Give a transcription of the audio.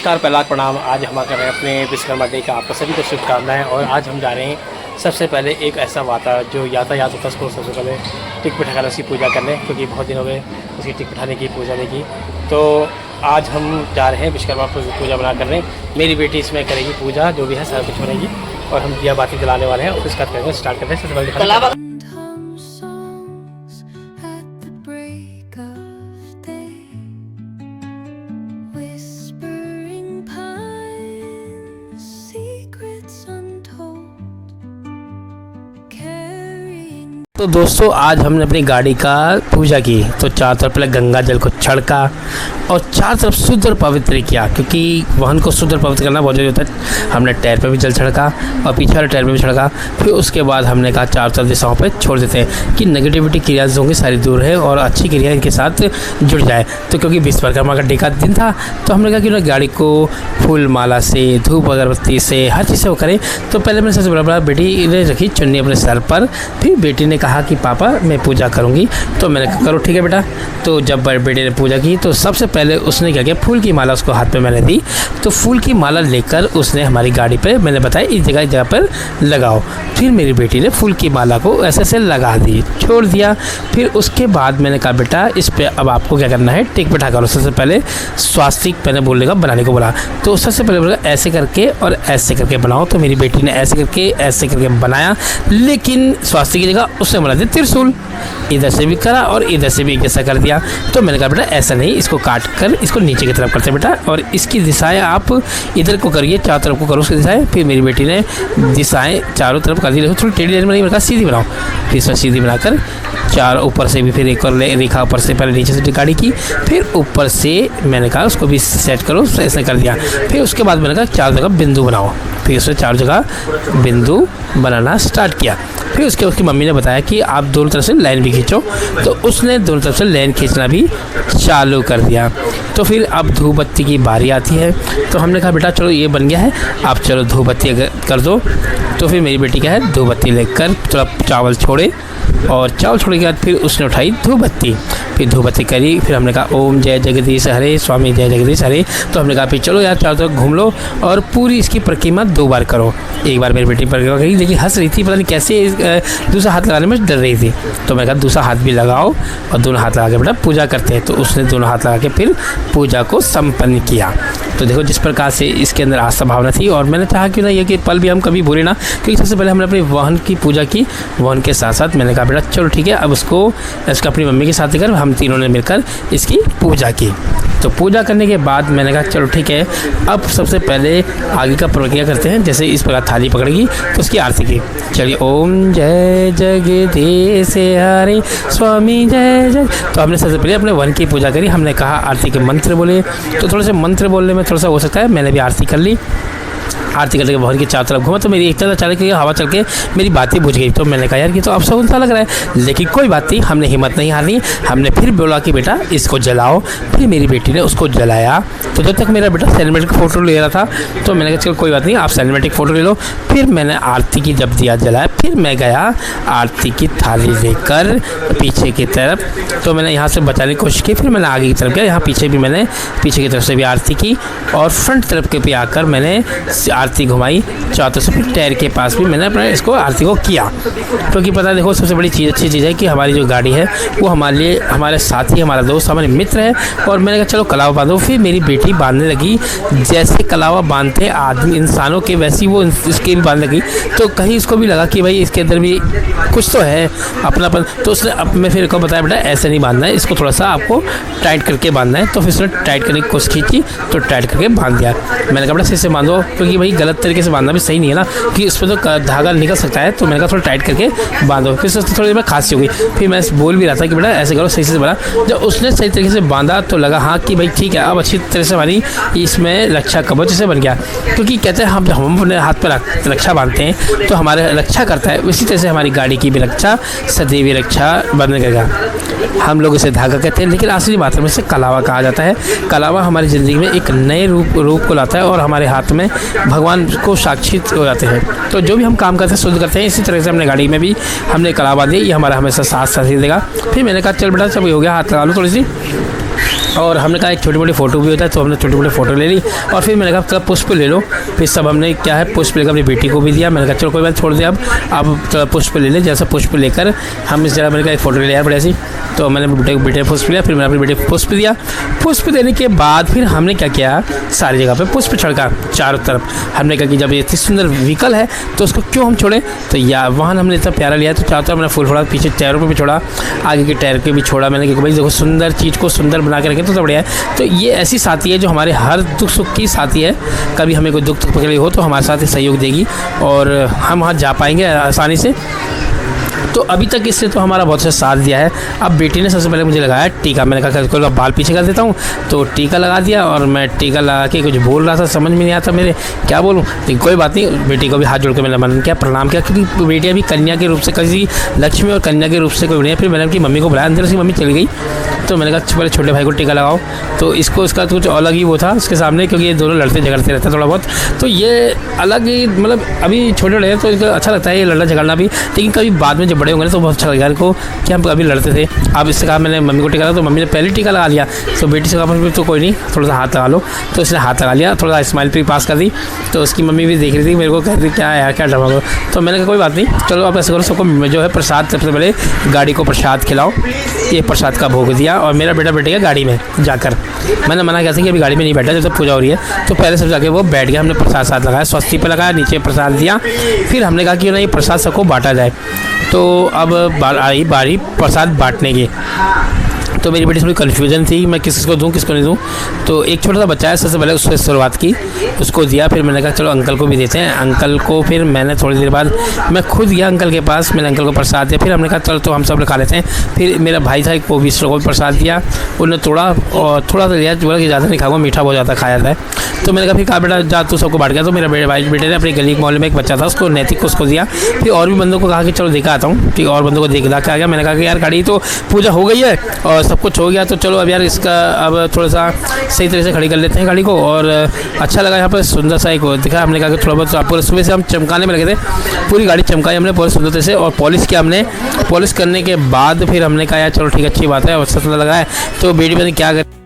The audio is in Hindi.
नमस्कार, पहला प्रणाम। आज हम कर रहे हैं अपने विश्वकर्मा डे का आपको सभी को शुभकामनाएं। और आज हम जा रहे हैं सबसे पहले एक ऐसा वाता जो यातायात होता है उसको सबसे पहले टिक बिठाकर उसकी पूजा करने, क्योंकि बहुत दिन हो गए उसकी टिक बिठाने की पूजा नहीं की। तो आज हम जा रहे हैं विश्वकर्मा पूजा बना करने। मेरी बेटी इसमें करेगी पूजा, जो भी है सारा कुछ बनेगी और हम दिया बाती जलाने वाले हैं और उसका करेंगे स्टार्ट करते हैं। सबसे पहले तो दोस्तों आज हमने अपनी गाड़ी का पूजा की, तो चारों तरफ पहले गंगा जल को छिड़का और चारों तरफ शुद्ध और पवित्र किया, क्योंकि वाहन को शुद्ध और पवित्र करना बहुत जरूरी होता है। हमने टायर पे भी जल छिड़का और पीछे वाले टायर पे भी छिड़का। फिर उसके बाद हमने कहा चारों तरफ दिशाओं पे छोड़ देते हैं कि नेगेटिविटी क्रिया जो होंगी सारी दूर है और अच्छी क्रिया इनके साथ जुड़ जाए। तो क्योंकि विश्वकर्मा का डे का दिन था तो हमने कहा कि उन्हें गाड़ी को फूल माला से, धूप अगरबत्ती से, हर चीज़ से वो करें। तो पहले मैंने सबसे बड़ा बेटी ने रखी चुन्नी अपने सर पर। फिर बेटी ने कहा कि पापा मैं पूजा करूंगी, तो मैंने कहा करो ठीक है बेटा। तो जब बेटे ने पूजा की तो सबसे पहले उसने क्या किया, फूल की माला उसको हाथ पे मैंने दी। तो फूल की माला लेकर उसने हमारी गाड़ी पे मैंने बताया इस जगह पर लगाओ। फिर मेरी बेटी ने फूल की माला को ऐसे ऐसे लगा दी, छोड़ दिया। फिर उसके बाद मैंने कहा बेटा इस पे अब आपको क्या करना है, टिक बिठा करो। सबसे पहले स्वास्तिक मैंने बोलने का बनाने को बोला, तो सबसे पहले बोला ऐसे करके और ऐसे करके बनाओ। तो मेरी बेटी ने ऐसे करके बनाया, लेकिन स्वास्तिक की जगह उसने बना दिया त्रिशूल। इधर से भी करा और इधर से भी एक जैसा कर दिया। तो मैंने कहा बेटा ऐसा नहीं, इसको काट कर इसको नीचे की तरफ करते बेटा, और इसकी दिशाएं आप इधर को करिए, चारों तरफ को करो उसकी दिशाएं। फिर मेरी बेटी ने दिशाएं चारों तरफ कर दी, थोड़ी टेढ़ी लाइन बनाई, सीधी बनाओ। फिर इसमें सीधी बनाकर चार ऊपर से भी फिर एक और रेखा ऊपर से पहले नीचे से गाड़ी की, फिर ऊपर से मैंने कहा उसको भी सेट करो, ऐसे कर दिया। फिर उसके बाद मैंने कहा चार जगह बिंदु बनाओ। फिर उसने चार जगह बिंदु बनाना स्टार्ट किया। फिर उसकी मम्मी ने बताया कि आप दोनों तरफ से लाइन भी खींचो, तो उसने दोनों तरफ से लाइन खींचना भी चालू कर दिया। तो फिर अब धूप बत्ती की बारी आती है। तो हमने कहा बेटा चलो ये बन गया है, आप चलो धूप बत्ती कर दो। तो फिर मेरी बेटी क्या है, धूप बत्ती लेकर थोड़ा चावल छोड़े और चावल छोड़ने के बाद फिर उसने उठाई धूप बत्ती। फिर धूप बत्ती करी। फिर हमने कहा ओम जय जगदीश हरे, स्वामी जय जगदीश हरे। तो हमने कहा फिर चलो यार चारों तरफ घूम लो और पूरी इसकी परिक्रमा 2 बार करो। एक बार मेरी बेटी परिक्रमा करी, लेकिन हंस रही थी, पता नहीं कैसे दूसरा हाथ लगाने में डर रही थी। तो मैंने कहा दूसरा हाथ भी लगाओ और दोनों हाथ लगा के बेटा पूजा करते हैं। तो उसने दोनों हाथ लगा के फिर पूजा को संपन्न किया। तो देखो जिस प्रकार से इसके अंदर आस्था भावना थी, और मैंने चाहा क्यों ना ये कि पल भी हम कभी भूले ना, क्योंकि सबसे पहले हमने अपने वाहन की पूजा की। वाहन के साथ साथ मैंने कहा बेटा चलो ठीक है, अब इसको अपनी मम्मी के साथ लेकर हम तीनों ने मिलकर इसकी पूजा की। तो पूजा करने के बाद मैंने कहा चलो ठीक है, अब सबसे पहले आगे का प्रक्रिया करते हैं। जैसे इस प्रकार थाली पकड़ेगी तो उसकी आरती की। चलिए ओम जय जगदीश हरे, स्वामी जय जय। तो हमने सबसे पहले अपने वन की पूजा करी। हमने कहा आरती के मंत्र बोले, तो थोड़े से मंत्र बोलने में थोड़ा सा हो सकता है, मैंने भी आरती कर ली। आरती करके भवन की चारों तरफ घूमा तो मेरी एक तरफ अचानक हवा चल के मेरी बातें बुझ गई। तो मैंने कहा यार ये तो अब सब सा लग रहा है, लेकिन कोई बात नहीं, हमने हिम्मत नहीं हारी। हमने फिर बोला कि बेटा इसको जलाओ। फिर मेरी बेटी ने उसको जलाया। तो जब तक मेरा बेटा सिनेमैटिक फ़ोटो ले रहा था तो मैंने कहा चलो कोई बात नहीं, आप सिनेमैटिक फ़ोटो ले लो। फिर मैंने आरती की जब दिया जलाया, फिर मैं गया आरती की थाली लेकर पीछे की तरफ। तो मैंने यहाँ से बचाने की कोशिश की, फिर मैंने आगे की तरफ गया, यहाँ पीछे भी मैंने पीछे की तरफ से भी आरती की और फ्रंट तरफ के पे आकर मैंने आरती घुमाई चारों से। फिर टायर के पास भी मैंने अपने इसको आरती को किया, क्योंकि पता देखो सबसे बड़ी चीज़ अच्छी चीज़ है कि हमारी जो गाड़ी है वो हमारे लिए हमारे साथी, हमारा दोस्त, हमारे मित्र है। और मैंने कहा चलो कलावा बांधो। फिर मेरी बेटी बांधने लगी, जैसे कलावा बांधते आदमी इंसानों के वैसी वो इसके भी बांधने लगी। तो कहीं इसको भी लगा कि भाई इसके अंदर भी कुछ तो है अपनापन। तो उसने अब मैं फिर को बताया बेटा ऐसे नहीं बांधना है, इसको थोड़ा सा आपको टाइट करके बांधना है। तो फिर उसने टाइट करने की कोशिश की, तो टाइट करके बांध दिया। मैंने कहा बेटा सही से बांधो, क्योंकि भाई गलत तरीके से बांधना भी सही नहीं है ना, कि उसमें तो धागा निकल सकता है। तो मैंने कहा थोड़ा टाइट करके बांधो। फिर उससे थोड़ी देर में खांसी हो गई। फिर मैं बोल भी रहा था कि बेटा ऐसे करो, सही से बना। जब उसने सही तरीके से बांधा तो लगा हाँ कि भाई ठीक है, अब अच्छी तरह से हमारी इसमें रक्षा कवच जैसे बन गया। क्योंकि कहते हैं हम जब हम अपने हाथ पर रक्षा बांधते हैं तो हमारे रक्षा करता है, उसी तरह से हमारी गाड़ी की भी रक्षा, सदैव रक्षा बनेगा। हम लोग इसे धागा कहते हैं, लेकिन असली मात्रा में इसे कलावा कहा जाता है। कलावा हमारी ज़िंदगी में एक नए रूप को लाता है और हमारे हाथ में भगवान को साक्षित हो जाते हैं। तो जो भी हम काम करते हैं शुद्ध करते हैं, इसी तरह से हमने गाड़ी में भी हमने कलावा दी, ये हमारा हमेशा साथ साथ ही देगा। फिर मैंने कहा चल बेटा सब हो गया, हाथ लगा लो थोड़ी सी। और हमने कहा एक छोटी मोटी फ़ोटो भी होता है, तो हमने छोटी मोटी फ़ोटो ले ली। और फिर मैंने कहा चलो पुष्प ले लो। फिर सब हमने क्या है पुष्प लेकर अपनी बेटी को भी दिया। मैंने कहा चलो कोई बात छोड़ दे, अब थोड़ा पुष्प ले लें। जैसा पुष्प लेकर हम इस जगह मैंने कहा एक फ़ोटो ले लिया बढ़िया सी। तो मैंने बेटे पुष्प लिया, फिर मैंने अपनी बेटे को पुष्प दिया। पुष्प देने के बाद फिर हमने क्या किया, सारी जगह पे पुष्प छिड़का चारों तरफ। हमने कहा कि जब ये इतनी सुंदर व्हीकल है तो उसको क्यों हम छोड़ें। तो या वाहन हमने इतना प्यारा लिया तो चारों तरफ मैंने फूल छोड़ा, पीछे टायरों पे भी छोड़ा, आगे के टायर पे भी छोड़ा। मैंने कहा भाई देखो सुंदर चीज़ को सुंदर बना के रखें तो बढ़िया है। तो ये ऐसी साथी है जो हमारे हर दुख सुख की साथी है। कभी हमें कोई दुख पकड़ी हो तो हमारे साथ सहयोग देगी और हम वहाँ जा पाएंगे आसानी से। तो अभी तक इसने तो हमारा बहुत अच्छा साथ दिया है। अब बेटी ने सबसे पहले मुझे लगाया टीका। मैंने कहा कोई बाल पीछे कर देता हूँ, तो टीका लगा दिया। और मैं टीका लगा के कुछ बोल रहा था, समझ में नहीं आता मेरे क्या बोलूँ। तो कोई बात नहीं, बेटी को भी हाथ जोड़ के मैंने मन किया, प्रणाम किया, क्योंकि बेटी अभी कन्या के रूप से, किसी लक्ष्मी और कन्या के रूप से कोई नहीं है। फिर मैंने अपनी मम्मी को बुलाया, अंदर से मम्मी चली गई। तो मैंने कहा पहले छोटे भाई को टीका लगाओ। तो इसको इसका कुछ अलग ही वो था उसके सामने, क्योंकि ये दोनों लड़ते झगड़ते रहते हैं थोड़ा बहुत। तो ये अलग ही मतलब अभी छोटे बड़े हैं तो इनको अच्छा लगता है ये लड़ना झगड़ना भी। लेकिन कभी बाद में जब बड़े होंगे ना तो बहुत अच्छा लगेगा इनको कि हम अभी लड़ते थे। अब इससे कहा मैंने मम्मी को टीका लगा, तो मम्मी ने पहले टीका लगा लिया। तो बेटी से कहा तो कोई नहीं, थोड़ा सा हाथ लगा लो। तो इसने हाथ लगा लिया, थोड़ा सा स्माइल पे पास कर दी। तो उसकी मम्मी भी देख रही थी मेरे को, कह रही थी क्या है यार क्या ड्रामा करो। तो मैंने कहा कोई बात नहीं, चलो आप ऐसे करो, सबको जो है प्रसाद सबसे पहले गाड़ी को प्रसाद खिलाओ। ये प्रसाद का भोग दिया और मेरा बेटा बैठेगा गाड़ी में जाकर। मैंने मना किया था कि अभी गाड़ी में नहीं बैठा जब तक पूजा हो रही है। तो पहले सब जाके वो बैठ गया। हमने प्रसाद साथ लगाया, स्वस्ति पे लगाया, नीचे प्रसाद दिया। फिर हमने कहा कि ना ये प्रसाद सबको बांटा जाए। तो अब आई बारी प्रसाद बांटने की। तो मेरी बेटी थोड़ी कन्फ्यूजन थी मैं किसको दूँ किसको नहीं दूँ। तो एक छोटा सा बच्चा है, सबसे पहले उससे शुरुआत की, उसको दिया। फिर मैंने कहा चलो अंकल को भी देते हैं। अंकल को फिर मैंने थोड़ी देर बाद मैं खुद गया अंकल के पास, मैंने अंकल को प्रसाद दिया। फिर हमने कहा चलो तो हम सब खा लेते हैं। फिर मेरा भाई था वो भी को प्रसाद दिया, उन्होंने थोड़ा सा लिया, बोला कि ज़्यादा नहीं खाऊंगा, मीठा बहुत ज़्यादा खाया जाता है। तो मैंने कहा फिर कहा बेटा जा तू सबको बांट गया। तो मेरा बेटे ने अपनी गली के मोहल्ले में एक बच्चा था उसको नैतिक को उसको दिया। फिर और भी बंदों को कहा कि चलो देखा आता हूँ, ठीक और बंदों को देख के आ गया। मैंने कहा कि यार गाड़ी तो पूजा हो गई है और सब कुछ हो गया, तो चलो अब यार इसका अब थोड़ा सा सही तरह से खड़ी कर लेते हैं गाड़ी को। और अच्छा लगा यहाँ पर सुंदर सा एक दिखा। हमने कहा कि थोड़ा बहुत आपको सुबह से हम चमकाने में लगे थे, पूरी गाड़ी चमकाई हमने पूरी सुंदरता से और पॉलिश किया हमने। पॉलिश करने के बाद फिर हमने कहा यार चलो ठीक अच्छी बात है और अच्छा लगा है। तो बेटी मैंने क्या कर